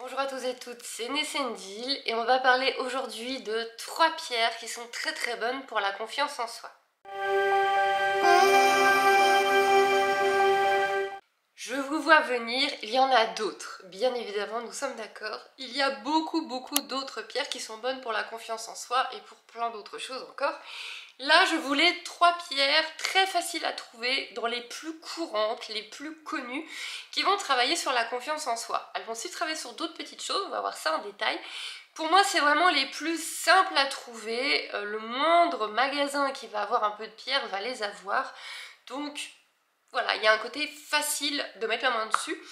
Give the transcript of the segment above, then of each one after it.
Bonjour à tous et toutes, c'est Nessendil et on va parler aujourd'hui de 3 pierres qui sont très bonnes pour la confiance en soi. Je vous vois venir, il y en a d'autres, bien évidemment, nous sommes d'accord. Il y a beaucoup d'autres pierres qui sont bonnes pour la confiance en soi et pour plein d'autres choses encore. Là, je voulais 3 pierres très faciles à trouver, dans les plus courantes, les plus connues, qui vont travailler sur la confiance en soi. Elles vont aussi travailler sur d'autres petites choses, on va voir ça en détail. Pour moi, c'est vraiment les plus simples à trouver. Le moindre magasin qui va avoir un peu de pierre va les avoir. Donc voilà, il y a un côté facile de mettre la main dessus.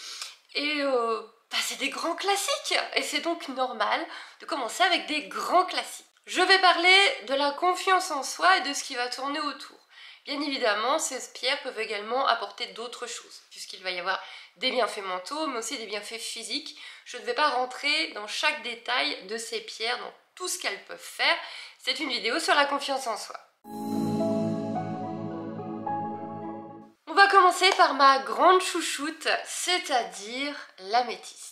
Et c'est des grands classiques. Et c'est donc normal de commencer avec des grands classiques. Je vais parler de la confiance en soi et de ce qui va tourner autour. Bien évidemment, ces pierres peuvent également apporter d'autres choses, puisqu'il va y avoir des bienfaits mentaux, mais aussi des bienfaits physiques. Je ne vais pas rentrer dans chaque détail de ces pierres, dans tout ce qu'elles peuvent faire. C'est une vidéo sur la confiance en soi. On va commencer par ma grande chouchoute, c'est-à-dire l'améthyste.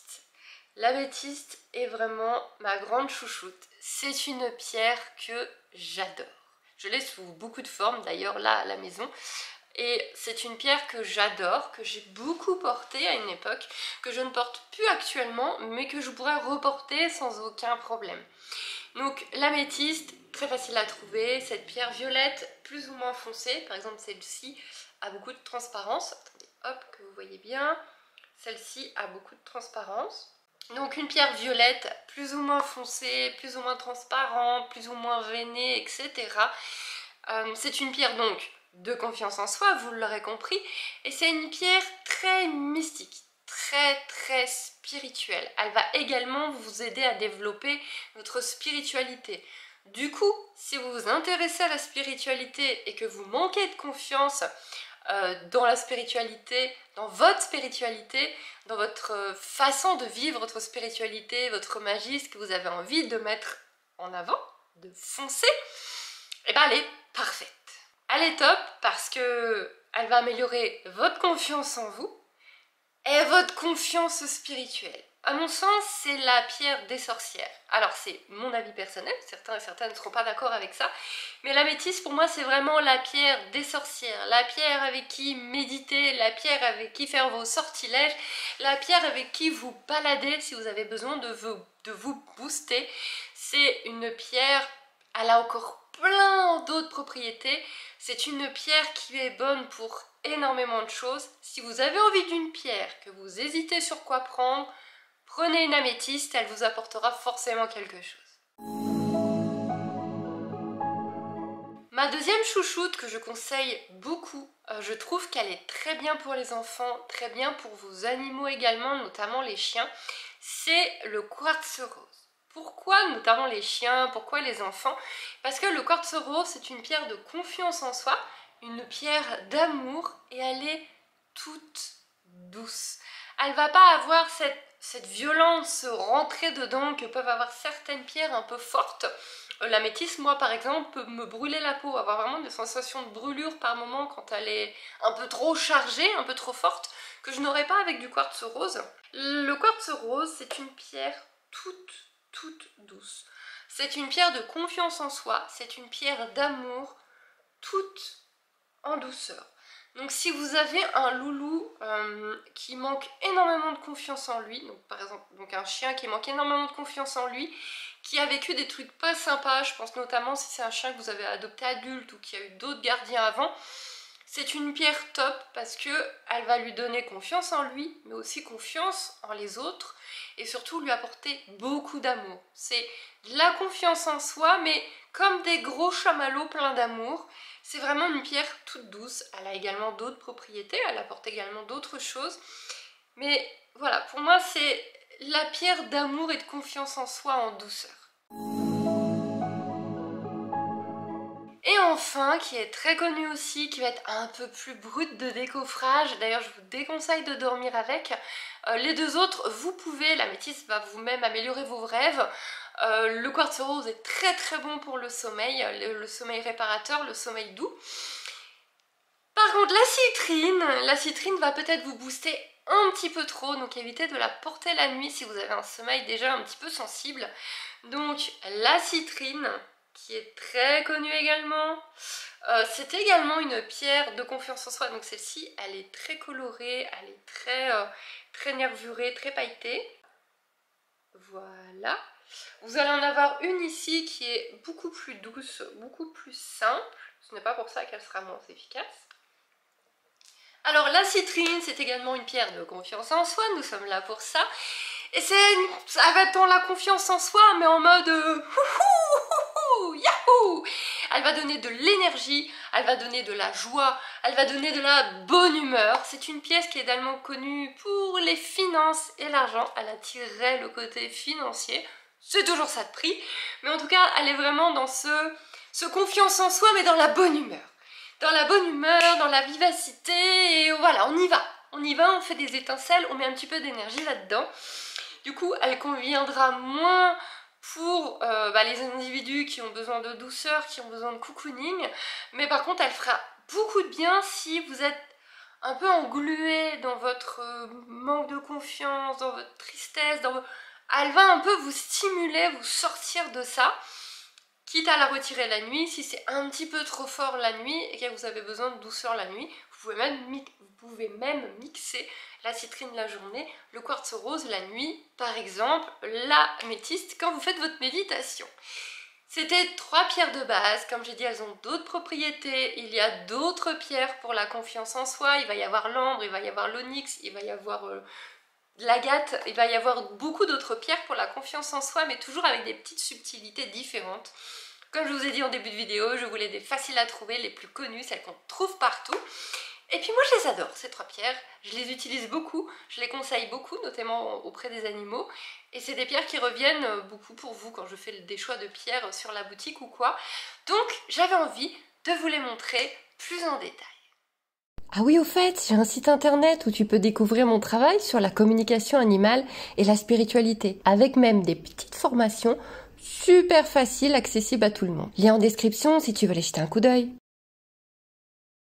L'améthyste est vraiment ma grande chouchoute. C'est une pierre que j'adore. Je l'ai sous beaucoup de formes d'ailleurs là à la maison. Et c'est une pierre que j'adore, que j'ai beaucoup portée à une époque, que je ne porte plus actuellement, mais que je pourrais reporter sans aucun problème. Donc l'améthyste, très facile à trouver, cette pierre violette plus ou moins foncée, par exemple celle-ci a beaucoup de transparence. Attendez, hop, que vous voyez bien. Celle-ci a beaucoup de transparence. Donc une pierre violette plus ou moins foncée, plus ou moins transparente, plus ou moins veinée, etc. C'est une pierre donc de confiance en soi, vous l'aurez compris, et c'est une pierre très mystique, très spirituelle. Elle va également vous aider à développer votre spiritualité. Du coup, si vous vous intéressez à la spiritualité et que vous manquez de confiance dans la spiritualité, dans votre spiritualité, dans votre façon de vivre votre spiritualité, votre magie, ce que vous avez envie de mettre en avant, de foncer, et ben elle est parfaite. Elle est top parce que elle va améliorer votre confiance en vous et votre confiance spirituelle. À mon sens, c'est la pierre des sorcières. Alors c'est mon avis personnel, certains et certaines ne seront pas d'accord avec ça, mais l'améthyste pour moi c'est vraiment la pierre des sorcières, la pierre avec qui méditer, la pierre avec qui faire vos sortilèges, la pierre avec qui vous balader si vous avez besoin de vous booster. C'est une pierre, elle a encore plein d'autres propriétés. C'est une pierre qui est bonne pour énormément de choses. Si vous avez envie d'une pierre, que vous hésitez sur quoi prendre, prenez une améthyste, elle vous apportera forcément quelque chose. Ma deuxième chouchoute que je conseille beaucoup, je trouve qu'elle est très bien pour les enfants, très bien pour vos animaux également, notamment les chiens, c'est le quartz rose. Pourquoi notamment les chiens, pourquoi les enfants? Parce que le quartz rose c'est une pierre de confiance en soi, une pierre d'amour et elle est toute douce. Elle va pas avoir cette violence rentrée dedans que peuvent avoir certaines pierres un peu fortes. L'améthyste, moi par exemple, peut me brûler la peau, avoir vraiment des sensations de brûlure par moment quand elle est un peu trop chargée, un peu trop forte, que je n'aurais pas avec du quartz rose. Le quartz rose, c'est une pierre toute douce. C'est une pierre de confiance en soi, c'est une pierre d'amour, toute en douceur. Donc si vous avez un loulou qui manque énormément de confiance en lui, donc par exemple donc un chien qui manque énormément de confiance en lui, qui a vécu des trucs pas sympas, je pense notamment si c'est un chien que vous avez adopté adulte ou qui a eu d'autres gardiens avant, c'est une pierre top parce que elle va lui donner confiance en lui, mais aussi confiance en les autres et surtout lui apporter beaucoup d'amour. C'est de la confiance en soi, mais comme des gros chamallows pleins d'amour. C'est vraiment une pierre toute douce. Elle a également d'autres propriétés, elle apporte également d'autres choses. Mais voilà, pour moi c'est la pierre d'amour et de confiance en soi en douceur. Et enfin, qui est très connue aussi, qui va être un peu plus brute de décoffrage, d'ailleurs je vous déconseille de dormir avec. Les deux autres, vous pouvez, l'améthyste va vous-même améliorer vos rêves. Le quartz rose est très bon pour le sommeil réparateur, le sommeil doux. Par contre la citrine va peut-être vous booster un petit peu trop, donc évitez de la porter la nuit si vous avez un sommeil déjà un petit peu sensible. Donc la citrine, qui est très connue également, c'est également une pierre de confiance en soi, donc celle-ci elle est très colorée, elle est très nervurée, très pailletée. Voilà. Vous allez en avoir une ici qui est beaucoup plus douce, beaucoup plus simple. Ce n'est pas pour ça qu'elle sera moins efficace. Alors la citrine, c'est également une pierre de confiance en soi, nous sommes là pour ça. Et ça va être dans la confiance en soi, mais en mode yahoo! Elle va donner de l'énergie, elle va donner de la joie, elle va donner de la bonne humeur. C'est une pièce qui est également connue pour les finances et l'argent. Elle attirerait le côté financier. C'est toujours ça de prix. Mais en tout cas, elle est vraiment dans ce confiance en soi, mais dans la bonne humeur. Dans la bonne humeur, dans la vivacité, et voilà, on y va. On y va, on fait des étincelles, on met un petit peu d'énergie là-dedans. Du coup, elle conviendra moins pour les individus qui ont besoin de douceur, qui ont besoin de cocooning. Mais par contre, elle fera beaucoup de bien si vous êtes un peu englué dans votre manque de confiance, dans votre tristesse, elle va un peu vous stimuler, vous sortir de ça. Quitte à la retirer la nuit, si c'est un petit peu trop fort la nuit et que vous avez besoin de douceur la nuit, vous pouvez même mixer la citrine la journée, le quartz rose la nuit, par exemple l'améthyste quand vous faites votre méditation. C'était 3 pierres de base, comme j'ai dit, elles ont d'autres propriétés, il y a d'autres pierres pour la confiance en soi, il va y avoir l'ambre, il va y avoir l'onyx, il va y avoir l'agate, il va y avoir beaucoup d'autres pierres pour la confiance en soi, mais toujours avec des petites subtilités différentes. Comme je vous ai dit en début de vidéo, je voulais des faciles à trouver, les plus connues, celles qu'on trouve partout. Et puis moi je les adore, ces 3 pierres, je les utilise beaucoup, je les conseille beaucoup, notamment auprès des animaux. Et c'est des pierres qui reviennent beaucoup pour vous quand je fais des choix de pierres sur la boutique ou quoi. Donc j'avais envie de vous les montrer plus en détail. Ah oui, au fait, j'ai un site internet où tu peux découvrir mon travail sur la communication animale et la spiritualité, avec même des petites formations super faciles, accessibles à tout le monde. Lien en description si tu veux aller jeter un coup d'œil.